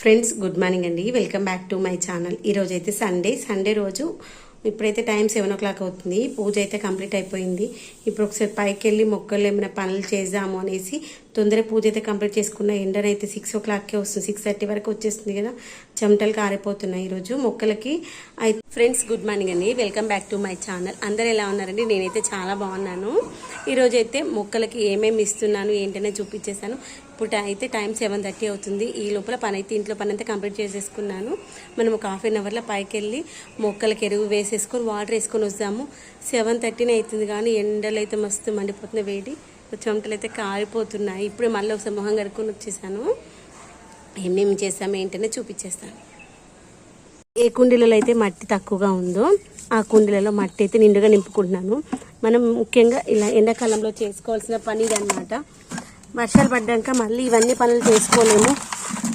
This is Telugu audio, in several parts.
ఫ్రెండ్స్ గుడ్ మార్నింగ్ అండి. Welcome back to my channel. ఈరోజు అయితే సండే రోజు ఇప్పుడైతే టైం 7 o'clock అవుతుంది. పూజ అయితే కంప్లీట్ అయిపోయింది. ఇప్పుడు ఒకసారి పైకి వెళ్ళి మొక్కలు ఏమైనా పనులు చేద్దాము అనేసి తొందర పూజ అయితే కంప్లీట్ చేసుకున్న. ఎండనైతే 6 o'clockకే వస్తుంది, 6:30 వరకు వచ్చేస్తుంది కదా, చెమటలు కారిపోతున్నాయి ఈరోజు మొక్కలకి. అయితే ఫ్రెండ్స్ గుడ్ మార్నింగ్ అండి, welcome back to my channel. అందరు ఎలా ఉన్నారండి? నేనైతే చాలా బాగున్నాను. ఈరోజు అయితే మొక్కలకి ఏమేమి ఇస్తున్నాను ఏంటనే చూపించేసాను. ఇప్పుడు అయితే టైం 7:30 అవుతుంది. ఈ లోపల పని అయితే ఇంట్లో పని అంతా కంప్లీట్ చేసేసుకున్నాను. మనం ఒక ½ an hourలో పైకి వెళ్ళి మొక్కలకి ఎరువు వేసేసుకొని వాటర్ వేసుకొని వస్తాము. 7:30 అవుతుంది కానీ ఎండలు అయితే మస్తు మండిపోతున్నాయి, వేడి చెమటలు అయితే కారిపోతున్నాయి. ఇప్పుడే మళ్ళీ ఒకసారి మొహం కడుక్కొని వచ్చేసాను. ఏమేమి చేసాము ఏంటనే చూపించేస్తాను. ఏ కుండీలలో అయితే మట్టి తక్కువగా ఉందో ఆ కుండీలలో మట్టి అయితే నిండుగా నింపుకుంటున్నాను. మనం ముఖ్యంగా ఇలా ఎండాకాలంలో చేసుకోవాల్సిన పని ఇదన్నమాట. వర్షాలు పడ్డాక మళ్ళీ ఇవన్నీ పనులు చేసుకోలేము.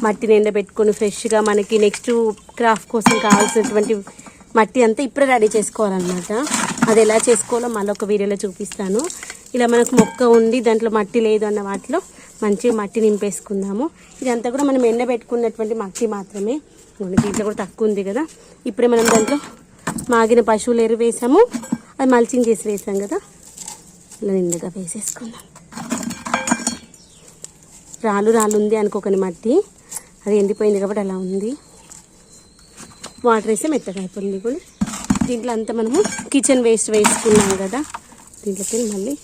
మట్టిని ఎండబెట్టుకొని ఫ్రెష్గా మనకి నెక్స్ట్ క్రాఫ్ట్ కోసం కావాల్సినటువంటి మట్టి అంతా ఇప్పుడే రెడీ చేసుకోవాలన్నమాట. అది ఎలా చేసుకోవాలో మళ్ళీ ఒక వీడియోలో చూపిస్తాను. ఇలా మనకు మొక్క ఉండి దాంట్లో మట్టి లేదు అన్న వాటిలో మంచిగా మట్టి నింపేసుకుందాము. ఇదంతా కూడా మనం ఎండబెట్టుకున్నటువంటి మట్టి మాత్రమే. దీంట్లో కూడా తక్కువ ఉంది కదా. ఇప్పుడే మనం దాంట్లో మాగిన పశువులు ఎరువు వేసాము, అది మల్చింగ్ చేసి వేసాం కదా, ఇలా నిండుగా వేసేసుకుందాం. రాళ్ళు ఉంది అనుకోకని మట్టి, అది ఎండిపోయింది కాబట్టి అలా ఉంది. వాటర్ వేస్తే మెత్తగా అయిపోయింది కూడా. దీంట్లో అంతా మనము కిచెన్ వేస్ట్ వేసుకున్నాం కదా, దీంట్లోకి మళ్ళీ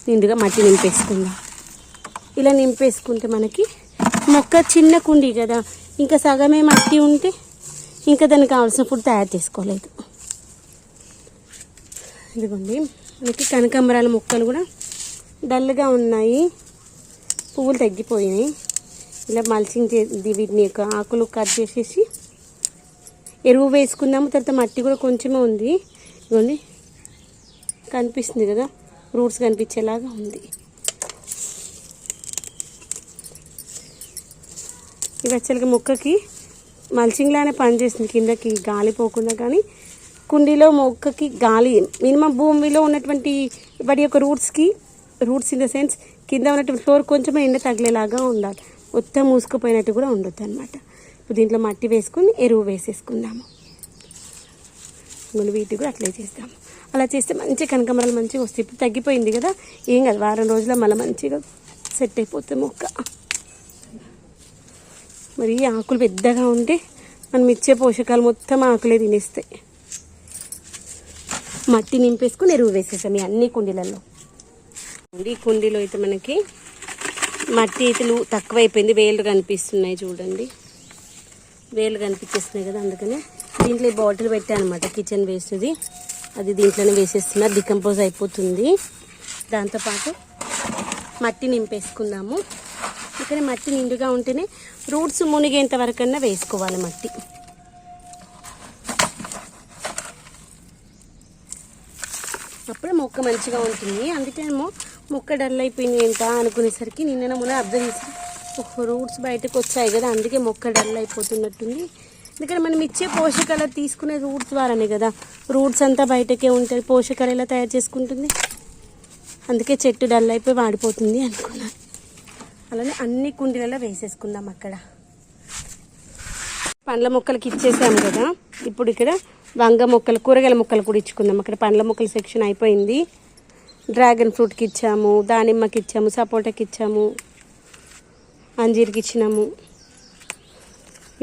నిండుగా మట్టి నింపేసుకుందాం. ఇలా నింపేసుకుంటే మనకి మొక్క చిన్న కుండీ కదా, ఇంకా సగమే మట్టి ఉంటే ఇంకా దానికి కావాల్సిన ఫుడ్ తయారు చేసుకోలేదు. ఇదిగోండి, మనకి కనకాంబరాల మొక్కలు కూడా డల్గా ఉన్నాయి, పువ్వులు తగ్గిపోయినాయి. ఇలా మల్చింగ్ వీటిని యొక్క ఆకులు కట్ చేసేసి ఎరువు వేసుకుందాము. తర్వాత మట్టి కూడా కొంచెమే ఉంది, ఇదిగోండి కనిపిస్తుంది కదా, రూట్స్ కనిపించేలాగా ఉంది. ఇవి యాక్చువల్గా మొక్కకి మల్చింగ్ లానే పనిచేస్తుంది, కిందకి గాలి పోకుండా. కానీ కుండీలో మొక్కకి గాలి మినిమం భూమిలో ఉన్నటువంటి వాటి యొక్క రూట్స్ ఇన్ ద సెన్స్ కింద ఉన్నటువంటి ఫ్లోర్ కొంచెం ఎండ తగిలేలాగా ఉండాలి, మొత్తం మూసుకుపోయినట్టు కూడా ఉండొద్దు అనమాట. ఇప్పుడు దీంట్లో మట్టి వేసుకుని ఎరువు వేసేసుకుందాము. వీటికి కూడా అట్లే చేస్తాము. అలా చేస్తే మంచి కనకాంబరాలు మంచిగా వస్తాయి. ఇప్పుడు తగ్గిపోయింది కదా, ఏం కాదు, వారం రోజుల్లో మళ్ళీ మంచిగా సెట్ అయిపోతుంది మొక్క. మరి ఆకులు పెద్దగా ఉంటే మనం ఇచ్చే పోషకాలు మొత్తం ఆకులే తినేస్తాయి. మట్టి నింపేసుకుని ఎరువు వేసేసాం ఈ అన్ని కుండీలలో. ఈ కుండీలో అయితే మనకి మట్టి అయితే తక్కువైపోయింది, వేళ్ళు కనిపిస్తున్నాయి చూడండి, వేళ్ళు కనిపించేస్తున్నాయి కదా. అందుకని దీంట్లో ఈ బాటిల్ పెట్టాను అనమాట, కిచెన్ వేస్ట్ది, అది దీంట్లోనే వేసేస్తున్నా, డికంపోజ్ అయిపోతుంది. దాంతోపాటు మట్టి నింపేసుకుందాము. ఇక్కడ మట్టి నిండుగా ఉంటేనే రూట్స్ మునిగేంత వరకన్నా వేసుకోవాలి మట్టి. అప్పుడే మొక్క మంచిగా ఉంటుంది. అందుకేమో మొక్క డల్ అయిపోయింది ఏంటా అనుకునేసరికి నిన్న మొన్న అబ్జర్వ్ చేసి రూట్స్ బయటకు వచ్చాయి కదా, అందుకే మొక్క డల్ అయిపోతున్నట్టుంది. ఎందుకంటే మనం ఇచ్చే పోషకాలు తీసుకునే రూట్స్ ద్వారానే కదా, రూట్స్ అంతా బయటకే ఉంటాయి, పోషకాలు ఎలా తయారు చేసుకుంటుంది, అందుకే చెట్టు డల్ అయిపోయి వాడిపోతుంది అనుకున్నాను. అలానే అన్ని కుండీలలో వేసేసుకుందాం. అక్కడ పండ్ల మొక్కలకి ఇచ్చేసాము కదా, ఇప్పుడు ఇక్కడ వంగ మొక్కలు, కూరగాయల మొక్కలు కూడా ఇచ్చుకుందాం. అక్కడ పండ్ల మొక్కల సెక్షన్ అయిపోయింది. డ్రాగన్ ఫ్రూట్కి ఇచ్చాము, దానిమ్మకి ఇచ్చాము, సపోటాకి ఇచ్చాము, అంజీర్కి ఇచ్చినాము.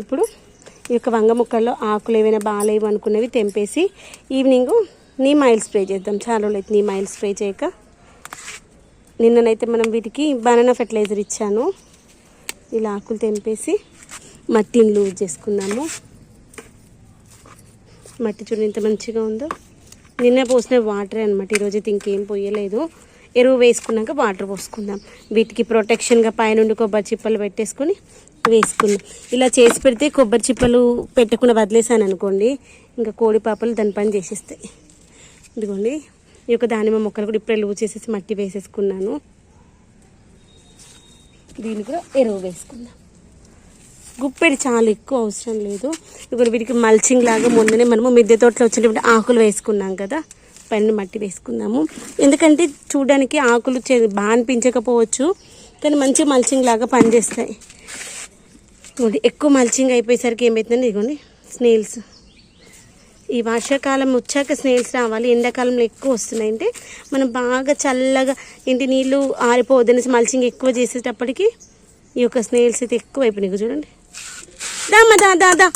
ఇప్పుడు ఈ యొక్క వంగ మొక్కల్లో ఆకులు ఏమైనా బాగాలేవు అనుకున్నవి తెంపేసి ఈవినింగ్ నీమ్ ఆయిల్ స్ప్రే చేద్దాం. చాలా రోజులు అయితే నీమ్ ఆయిల్ స్ప్రే చేయక. నిన్ననైతే మనం వీటికి బనానా ఫెర్టిలైజర్ ఇచ్చాను. ఇలా ఆకులు తెంపేసి మట్టిని లూజ్ చేసుకుందాము. మట్టి చూడండి ఎంత మంచిగా ఉందో. నిన్న పోసిన వాటరే అనమాట, ఈరోజైతే ఇంకేం పోయలేదు. ఎరువు వేసుకున్నాక వాటర్ పోసుకుందాం. వీటికి ప్రొటెక్షన్గా పైనుండి కొబ్బరి చిప్పలు పెట్టేసుకొని వేసుకుందాం. ఇలా చేసి పెడితే కొబ్బరి చిప్పలు పెట్టకుండా వదిలేసాను అనుకోండి, ఇంకా కోడి పాపలు దాని పని చేసేస్తాయి. ఇదిగోండి, ఈ యొక్క దానిమ్మ మొక్కలు కూడా ఇప్పుడే లూజ్ చేసేసి మట్టి వేసేసుకున్నాను. దీన్ని కూడా ఎరువు వేసుకుందాం. గుప్పెడి చాలా ఎక్కువ అవసరం లేదు. ఇప్పుడు వీటికి మల్చింగ్ లాగా మొన్ననే మనము మిద్దె తోటలో వచ్చినప్పుడు ఆకులు వేసుకున్నాం కదా, పైన మట్టి వేసుకుందాము. ఎందుకంటే చూడడానికి ఆకులు బాగా అనిపించకపోవచ్చు, కానీ మంచి మల్చింగ్ లాగా పనిచేస్తాయి. ఇదిగోండి ఎక్కువ మల్చింగ్ అయిపోయేసరికి ఏమవుతుందండి, ఇదిగోండి స్నేల్స్. ఈ వర్షాకాలం వచ్చాక స్నేల్స్ రావాలి, ఎండాకాలంలో ఎక్కువ వస్తున్నాయి. అంటే మనం బాగా చల్లగా ఇంటి నీళ్ళు ఆరిపోవద్దనేసి మల్చింగ్ ఎక్కువ చేసేటప్పటికి ఈ యొక్క స్నేల్స్ అయితే ఎక్కువ అయిపోయినాయి. చూడండి దామా దా దా దా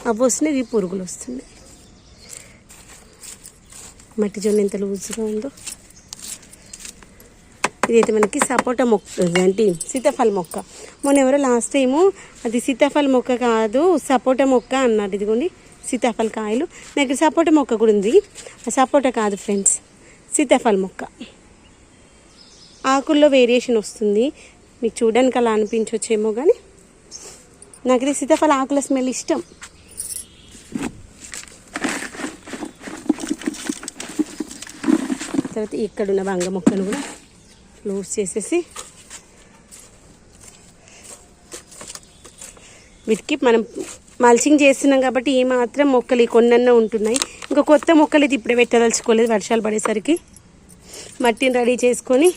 అవి వస్తున్నాయి, ఇవి పురుగులు వస్తున్నాయి. మట్టి జొన్న ఎంత లూజ్గా ఉందో. ఇదైతే మనకి సపోటా మొక్క, అంటే సీతాఫల మొక్క. మొన్న ఎవరో లాస్ట్ టైము అది సీతాఫల మొక్క కాదు సపోటా మొక్క అన్నారు. ఇదిగోండి సీతాఫల కాయలు. నాకు సపోటా మొక్క కూడా ఉంది. ఆ సపోటా కాదు ఫ్రెండ్స్, సీతాఫల మొక్క. ఆకుల్లో వేరియేషన్ వస్తుంది, మీకు చూడడానికి అలా అనిపించవచ్చేమో, కానీ నాకైతే సీతాఫల ఆకుల స్మెల్ ఇష్టం. తర్వాత ఇక్కడున్న వంగ మొక్కను కూడా లూజ్ చేసేసి వీటికి మనం మల్చింగ్ చేస్తున్నాం కాబట్టి ఈ మాత్రం మొక్కలు కొన్నన్నా ఉంటున్నాయి. ఇంకా కొత్త మొక్కలు అయితే ఇప్పుడే పెట్టదలుచుకోలేదు, వర్షాలు పడేసరికి. మట్టిని రెడీ చేసుకొని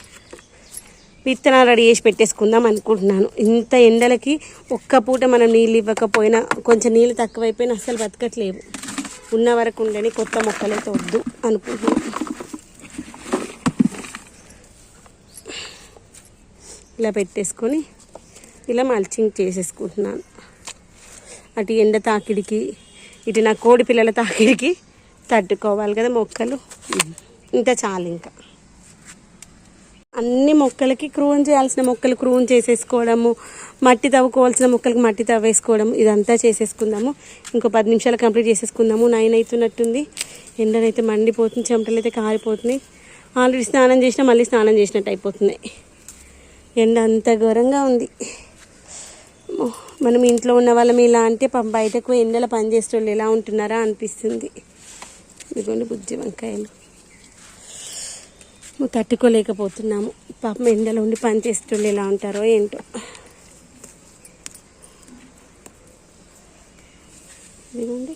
విత్తనాలు రెడీ చేసి పెట్టేసుకుందాం అనుకుంటున్నాను. ఇంత ఎండలకి ఒక్క పూట మనం నీళ్ళు ఇవ్వకపోయినా, కొంచెం నీళ్ళు తక్కువైపోయినా అస్సలు బతకట్లేవు. ఉన్న వరకు ఉండని కొత్త మొక్కలైతే వద్దు అనుకుంటున్నాను. ఇలా పెట్టేసుకొని ఇలా మల్చింగ్ చేసేసుకుంటున్నాను. అటు ఎండ తాకిడికి, ఇటు నా కోడి పిల్లల తాకిడికి తట్టుకోవాలి కదా మొక్కలు. ఇంత చాలు. ఇంకా అన్ని మొక్కలకి క్రూన్ చేయాల్సిన మొక్కలు క్రూన్ చేసేసుకోవడము, మట్టి తవ్వుకోవాల్సిన మొక్కలకి మట్టి తవ్వేసుకోవడం, ఇదంతా చేసేసుకుందాము. ఇంకో 10 నిమిషాలు కంప్లీట్ చేసేసుకుందాము. 9 అవుతున్నట్టుంది. ఎండనైతే మండిపోతుంది, చెమటలు అయితే కారిపోతున్నాయి. ఆల్రెడీ స్నానం చేసినా మళ్ళీ స్నానం చేసినట్టు అయిపోతున్నాయి. ఎండ అంత ఘోరంగా ఉంది. మనం ఇంట్లో ఉన్న వాళ్ళం ఇలా అంటే బయటకు ఎండలో పనిచేసేవాళ్ళు ఎలా ఉంటున్నారా అనిపిస్తుంది. ఇదిగోండి బుజ్జి వంకాయలు తట్టుకోలేకపోతున్నాము. పాపం ఎండలో ఉండి పనిచేసేవాళ్ళు ఎలా ఉంటారో ఏంటో. ఇదిగోండి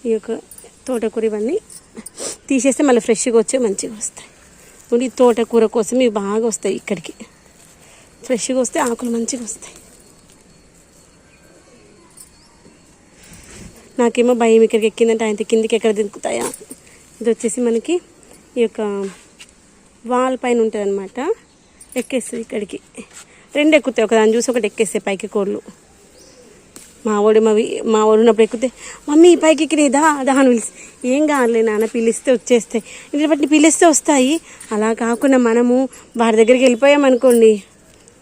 ఈ యొక్క తోటకూర ఇవన్నీ తీసేస్తే మళ్ళీ ఫ్రెష్గా వచ్చే మంచిగా వస్తాయి. ఈ తోటకూర కోసం ఇవి బాగా వస్తాయి ఇక్కడికి. ఫ్రెష్గా వస్తే ఆకులు మంచిగా వస్తాయి. నాకేమో భయం ఇక్కడికి ఎక్కిందంటే ఆయన కిందికి ఎక్కడ దింకుతాయా. ఇది వచ్చేసి మనకి ఈ యొక్క వాల్ పైన ఉంటుంది అనమాట, ఎక్కేస్తుంది ఇక్కడికి. 2 ఎక్కుతాయి, ఒకదాన్ని చూసి ఒకటి ఎక్కేస్తాయి పైకి కోళ్ళు. మా వాడు ఉన్నప్పుడు ఎక్కుతే మమ్మీ పైకి ఎక్కినేదా దా అని పిలిచి, ఏం కావాలి నాన్న పిలిస్తే వచ్చేస్తాయి. ఇంటి బట్టి పిలిస్తే వస్తాయి. అలా కాకుండా మనము వాడి దగ్గరికి వెళ్ళిపోయామనుకోండి,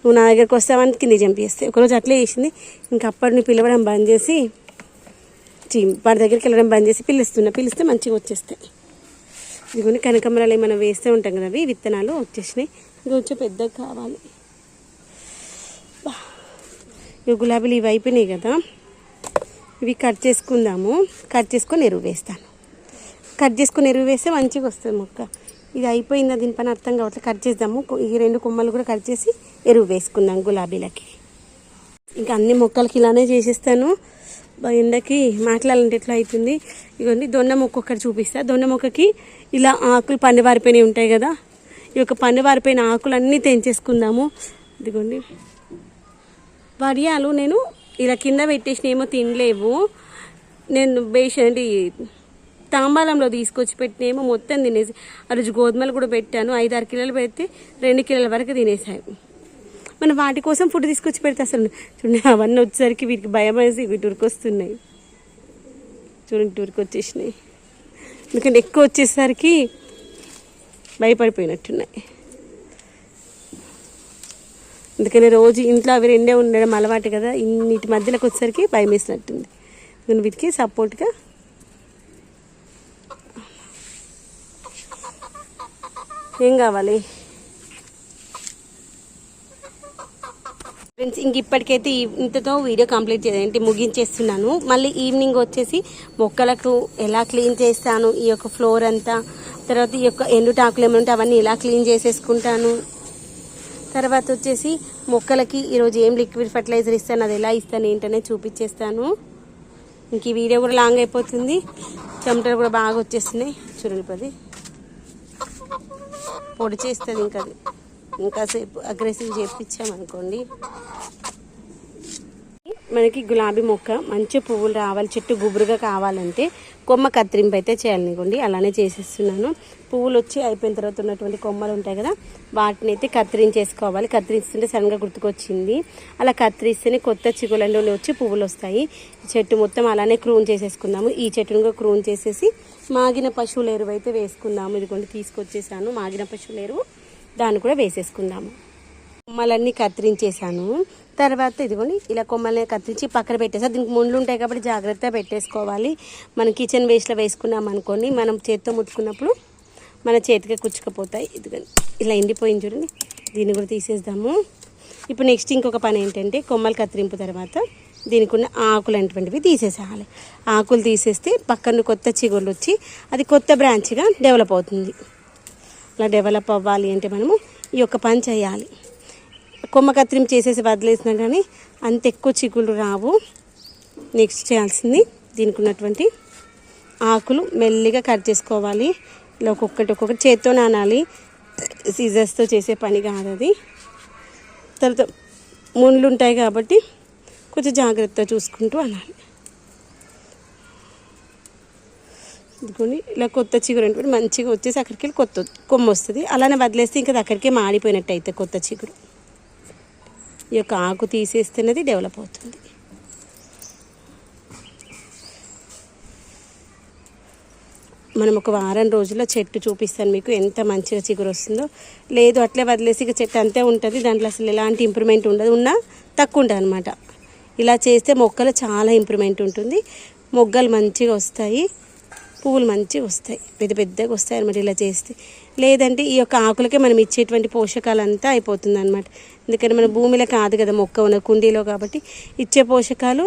నువ్వు నా దగ్గరికి వస్తావని కింద చంపేస్తాయి. ఒకరోజు అట్లే చేసింది. ఇంక అప్పటిని పిలవడం బంద్ చేసి, వాడి దగ్గరికి వెళ్ళడం బంద్ చేసి పిలిస్తే మంచిగా వచ్చేస్తాయి. ఇదిగోని కనకాంబరాలు ఏమైనా వేస్తూ ఉంటాం కదా, అవి విత్తనాలు వచ్చేసినాయి. ఇంకా వచ్చే పెద్దగా కావాలి. ఇవి గులాబీలు ఇవి అయిపోయినాయి కదా, ఇవి కట్ చేసుకుందాము. కట్ చేసుకొని ఎరువు వేస్తాను. కట్ చేసుకొని ఎరువు వేస్తే మంచిగా వస్తుంది మొక్క. ఇది అయిపోయిందా దీని పని అర్థం కావట్లేదు. కట్ చేద్దాము. ఈ 2 కొమ్మలు కూడా కట్ చేసి ఎరువు వేసుకుందాం గులాబీలకి. ఇంకా అన్ని మొక్కలకి ఇలానే చేసేస్తాను. ఎండకి మాట్లాడాలంటే ఎట్లా అవుతుంది. ఇదిగోండి దొండ మొక్క ఒకటి చూపిస్తా. దొండ మొక్కకి ఇలా ఆకులు పండువారిపోయినవి ఉంటాయి కదా, ఈ యొక్క పండువారిపోయిన ఆకులన్నీ తెంచేసుకుందాము. ఇదిగోండి వడియాలు నేను ఇలా కింద పెట్టేసిన, ఏమో తినలేవు. నేను బేషండి తాంబాలంలో తీసుకొచ్చి పెట్టినేమో మొత్తం తినేసి. ఆ రోజు గోధుమలు కూడా పెట్టాను, 5-6 కిలోలు పెడితే 2 కిలోల వరకు తినేసాయి. మనం వాటి కోసం ఫుడ్ తీసుకొచ్చి పెడితే అసలు చూడండి అవన్నీ వచ్చేసరికి వీటికి భయం వేసి వీటి ఉరికొస్తున్నాయి. చూడండి ఉరికొచ్చేసినాయి, ఎందుకంటే ఎక్కువ వచ్చేసరికి భయపడిపోయినట్టున్నాయి. అందుకని రోజు ఇంట్లో అవి 2 ఉండడం అలవాటు కదా, ఇన్నిటి మధ్యలోకి వచ్చేసరికి భయం వేసినట్టుంది. నేను వీటికి సపోర్ట్గా ఏం కావాలి ఫ్రెండ్స్. ఇంక ఇప్పటికైతే ఇంతతో వీడియో కంప్లీట్ చేయాలంటే ముగించేస్తున్నాను. మళ్ళీ ఈవినింగ్ వచ్చేసి మొక్కలకు ఎలా క్లీన్ చేస్తాను, ఈ యొక్క ఫ్లోర్ అంతా, తర్వాత ఈ యొక్క ఎండుటాకులు ఏమంటే అవన్నీ ఎలా క్లీన్ చేసేసుకుంటాను. తర్వాత వచ్చేసి మొక్కలకి ఈరోజు ఏం లిక్విడ్ ఫర్టిలైజర్ ఇస్తాను, అది ఎలా ఇస్తాను ఏంటనే చూపించేస్తాను. ఇంక ఈ వీడియో కూడా లాంగ్ అయిపోతుంది, చెమటలు కూడా బాగా వచ్చేస్తున్నాయి. చూడండి పొడి చేస్తుంది ఇంకా అది. ఇంకాసేపు అగ్రెసివ్ చేపించామనుకోండి మనకి గులాబీ మొక్క మంచి పువ్వులు రావాలి, చెట్టు గుబురుగా కావాలంటే కొమ్మ కత్తిరింపు అయితే చేయాలనుకోండి. అలానే చేసేస్తున్నాను. పువ్వులు వచ్చి అయిపోయిన తర్వాత ఉన్నటువంటి కొమ్మలు ఉంటాయి కదా, వాటిని అయితే కత్తిరించేసుకోవాలి. కత్తిరిస్తుంటే సడన్గా గుర్తుకొచ్చింది. అలా కత్తిరిస్తేనే కొత్త చిగుళ్ళలో వచ్చి పువ్వులు వస్తాయి. చెట్టు మొత్తం అలానే క్రూన్ చేసేసుకుందాము. ఈ చెట్టును కూడా క్రూన్ చేసేసి మాగిన పశువుల ఎరువు అయితే వేసుకుందాము. ఇదిగోండి తీసుకొచ్చేసాను మాగిన పశువుల ఎరువు, దాన్ని కూడా వేసేసుకుందాము. కొమ్మలన్నీ కత్తిరించేసాను. తర్వాత ఇదిగోండి ఇలా కొమ్మల్ని కత్తిరించి పక్కన పెట్టేసా. దీనికి ముళ్ళు ఉంటాయి కాబట్టి జాగ్రత్తగా పెట్టేసుకోవాలి. మనం కిచెన్ వేస్ట్లో వేసుకున్నాం అనుకోని మనం చేతితో ముట్టుకున్నప్పుడు మన చేతికి కుచ్చుకపోతాయి. ఇదిగోండి ఇలా ఎండిపోయింది చూడండి, దీన్ని కూడా తీసేద్దాము. ఇప్పుడు నెక్స్ట్ ఇంకొక పని ఏంటంటే కొమ్మలు కత్తిరింపు తర్వాత దీనికి ఉన్న ఆకులు అనేటువంటివి తీసేసేయాలి. ఆకులు తీసేస్తే పక్కన కొత్త చిగుళ్ళు వచ్చి అది కొత్త బ్రాంచ్గా డెవలప్ అవుతుంది. అలా డెవలప్ అవ్వాలి అంటే మనము ఈ యొక్క పని చేయాలి. కొమ్మ కత్తిరింపు చేసేసి వదిలేసినా కానీ అంత ఎక్కువ చిగుళ్ళు రావు. నెక్స్ట్ చేయాల్సింది దీనికి ఉన్నటువంటి ఆకులు మెల్లిగా కట్ చేసుకోవాలి. ఇలా ఒక్కొక్కటి చేత్తో నానాలి, సీజర్స్తో చేసే పని కాదు అది. తర్వాత ముళ్ళు ఉంటాయి కాబట్టి కొంచెం జాగ్రత్తగా చూసుకుంటూ అనాలి. ఇదిగోండి ఇలా కొత్త చిగురు అంటే మంచిగా వచ్చేసి అక్కడికి వెళ్ళి కొత్త కొమ్మ వస్తుంది. అలానే వదిలేస్తే ఇంకా అక్కడికే మాడిపోయినట్టు అయితే కొత్త చిగురు. ఈ యొక్క ఆకు తీసేస్తున్నది డెవలప్ అవుతుంది. మనం ఒక వారం రోజుల్లో చెట్టు చూపిస్తాను మీకు ఎంత మంచిగా చిగురు వస్తుందో. లేదు అట్లే వదిలేసి ఇక చెట్టు అంతే ఉంటుంది, దాంట్లో అసలు ఎలాంటి ఇంప్రూవ్మెంట్ ఉండదు, ఉన్నా తక్కువ ఉంటుంది అనమాట. ఇలా చేస్తే మొక్కలు చాలా ఇంప్రూవ్మెంట్ ఉంటుంది, మొగ్గలు మంచిగా వస్తాయి, పువ్వులు మంచిగా వస్తాయి, పెద్ద పెద్దగా వస్తాయి అనమాట ఇలా చేస్తే. లేదంటే ఈ యొక్క ఆకులకే మనం ఇచ్చేటువంటి పోషకాలు అంతా అయిపోతుంది అనమాట. ఎందుకంటే మన భూమిలో కాదు కదా మొక్క ఉన్న కుండీలో, కాబట్టి ఇచ్చే పోషకాలు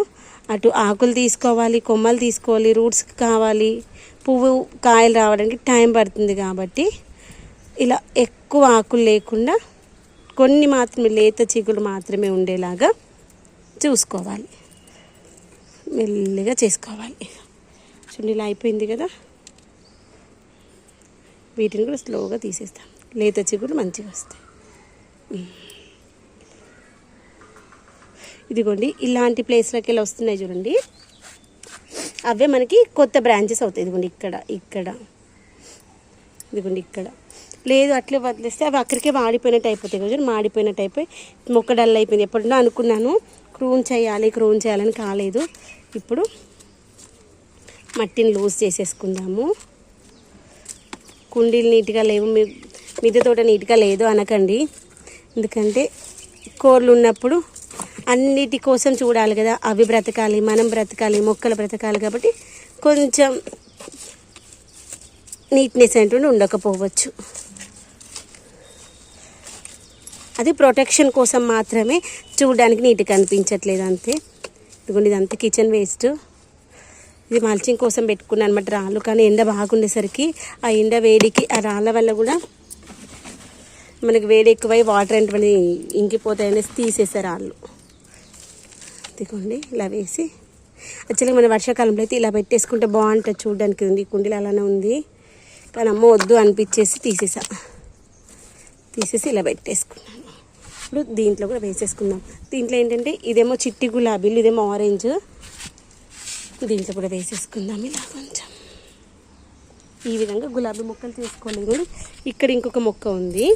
అటు ఆకులు తీసుకోవాలి, కొమ్మలు తీసుకోవాలి, రూట్స్ కావాలి, పువ్వు కాయలు రావడానికి టైం పడుతుంది. కాబట్టి ఇలా ఎక్కువ ఆకులు లేకుండా కొన్ని మాత్రమే లేత చిగులు మాత్రమే ఉండేలాగా చూసుకోవాలి, మెల్లిగా చేసుకోవాలి. చూడండి ఇలా అయిపోయింది కదా, వీటిని కూడా స్లోగా తీసేస్తాం. లేత చిగురు మంచిగా వస్తాయి. ఇదిగోండి ఇలాంటి ప్లేస్లోకి వెళ్ళి వస్తున్నాయి చూడండి, అవే మనకి కొత్త బ్రాంచెస్ అవుతాయి. ఇదిగోండి ఇక్కడ ఇదిగోండి ఇక్కడ. లేదు అట్లే వదిలేస్తే అవి అక్కడికే మాడిపోయినట్టు అయిపోతాయి కదా, మాడిపోయినట్టు అయిపోయి మొక్క డల్ అయిపోయింది. ఎప్పుడన్నా అనుకున్నాను క్రూన్ చేయాలని కాలేదు. ఇప్పుడు మట్టిని లూజ్ చేసేసుకుందాము. కుండీలు నీట్గా లేవు, మిద్దె తోట నీట్గా లేదు అనకండి. ఎందుకంటే కోళ్ళు ఉన్నప్పుడు అన్నిటి కోసం చూడాలి కదా, అవి బ్రతకాలి, మనం బ్రతకాలి, మొక్కలు బ్రతకాలి. కాబట్టి కొంచెం నీట్నెస్ అంటూ ఉండకపోవచ్చు. అది ప్రొటెక్షన్ కోసం మాత్రమే, చూడడానికి నీట్గా అనిపించట్లేదు అంతే. ఇదిగోండి ఇదంతా కిచెన్ వేస్ట్. ఇది మల్చింగ్ కోసం పెట్టుకున్నాను అనమాట రాళ్ళు. కానీ ఎండ బాగుండేసరికి ఆ ఎండ వేడికి ఆ రాళ్ళ వల్ల కూడా మనకి వేడి ఎక్కువై వాటర్ అంటే ఇంకిపోతాయనేసి తీసేసారు రాళ్ళు. ఇదిగోండి ఇలా వేసి, యాక్చువల్గా మన వర్షాకాలంలో అయితే ఇలా పెట్టేసుకుంటే బాగుంటుంది చూడడానికి. ఉంది కుండీలు అలానే ఉంది, కానీ అమ్మ వద్దు అనిపించేసి తీసేసి ఇలా పెట్టేసుకున్నాను. ఇప్పుడు దీంట్లో కూడా వేసేసుకుందాం. దీంట్లో ఏంటంటే ఇదేమో చిట్టి గులాబీలు, ఇదేమో ఆరెంజ్. దీంట్లో కూడా వేసేసుకుందాం ఇలా కొంచెం. ఈ విధంగా గులాబీ మొక్కలు తీసుకోలేదు. ఇక్కడ ఇంకొక మొక్క ఉంది,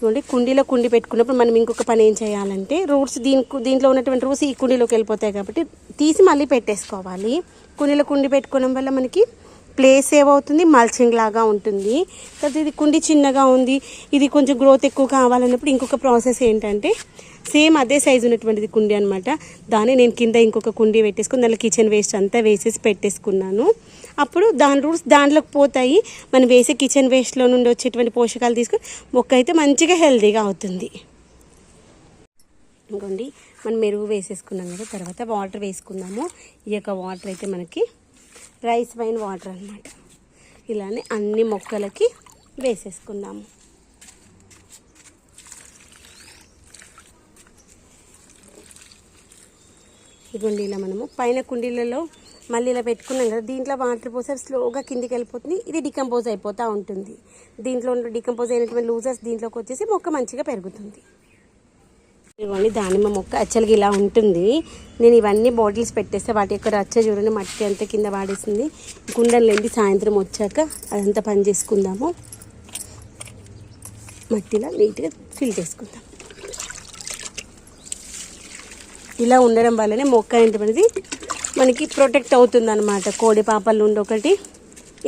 చూడండి. కుండీలో కుండి పెట్టుకున్నప్పుడు మనం ఇంకొక పని ఏం చేయాలంటే, రూట్స్ దీంట్లో ఉన్నటువంటి రూట్స్ ఈ కుండీలోకి వెళ్ళిపోతాయి కాబట్టి తీసి మళ్ళీ పెట్టేసుకోవాలి. కుండీలో కుండి పెట్టుకోవడం వల్ల మనకి ప్లేస్ సేవ్ అవుతుంది, మల్చింగ్ లాగా ఉంటుంది. తర్వాత ఇది కుండి చిన్నగా ఉంది, ఇది కొంచెం గ్రోత్ ఎక్కువ కావాలన్నప్పుడు ఇంకొక ప్రాసెస్ ఏంటంటే, సేమ్ అదే సైజు ఉన్నటువంటిది కుండి అనమాట. దాన్ని నేను కింద ఇంకొక కుండి పెట్టేసుకుని దాంట్లో కిచెన్ వేస్ట్ అంతా వేసేసి పెట్టేసుకున్నాను. అప్పుడు దాని రూట్స్ దాంట్లోకి పోతాయి. మనం వేసే కిచెన్ వేస్ట్లో నుండి వచ్చేటువంటి పోషకాలు తీసుకొని మొక్క అయితే మంచిగా హెల్తీగా అవుతుంది. ఇంకోండి మనం మెరుగు వేసేసుకున్నాం కదా. తర్వాత వాటర్ వేసుకుందాము. ఈ యొక్క వాటర్ అయితే మనకి రైస్ వైన్ వాటర్ అన్నమాట. ఇలానే అన్ని మొక్కలకి వేసేసుకుందాము. ఇదిగోండి ఇలా మనము పైన కుండీలలో మళ్ళీ ఇలా పెట్టుకున్నాం కదా, దీంట్లో వాటర్ పోసి స్లోగా కిందికి వెళ్ళిపోతుంది. ఇది డికంపోజ్ అయిపోతూ ఉంటుంది. దీంట్లో డికంపోజ్ అయినటువంటి లూజర్స్ దీంట్లోకి వచ్చేసి మొక్క మంచిగా పెరుగుతుంది. ఇదిగోండి దానిమ్మ మొక్క యాక్చువల్గా ఇలా ఉంటుంది. నేను ఇవన్నీ బాటిల్స్ పెట్టేస్తే వాటి యొక్క రచ్చ చూడండి, మట్టి అంతా కింద వాడేసింది. కుండలేండి సాయంత్రం వచ్చాక అదంతా పని చేసుకుందాము. మట్టిలా నీట్గా ఫిల్ చేసుకుందాం. ఇలా ఉండడం వల్లనే మొక్క ఏంటనేది మనకి ప్రొటెక్ట్ అవుతుంది అనమాట, కోడి పాపల నుండి ఒకటి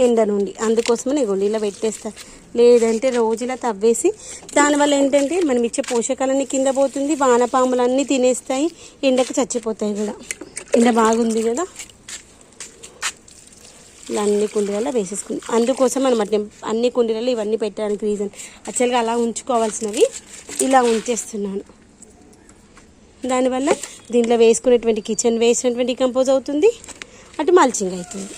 ఎండ నుండి. అందుకోసమని ఇగోండి ఇలా పెట్టేస్తా. లేదంటే రోజు ఇలా తవ్వేసి దానివల్ల ఏంటంటే మనం ఇచ్చే పోషకాలన్నీ కింద పోతుంది, వానపాములన్నీ తినేస్తాయి, ఎండకు చచ్చిపోతాయి కూడా. ఎండ బాగుంది కదా, ఇలా అన్ని కుండీలలో వేసేసుకుంది. అందుకోసం అనమాట అన్ని కుండీలలో ఇవన్నీ పెట్టడానికి రీజన్. యాక్చువల్గా అలా ఉంచుకోవాల్సినవి ఇలా ఉంచేస్తున్నాను. దానివల్ల దీంట్లో వేసుకునేటువంటి కిచెన్ వేస్ట్ డికంపోజ్ అవుతుంది, అటు మల్చింగ్ అవుతుంది.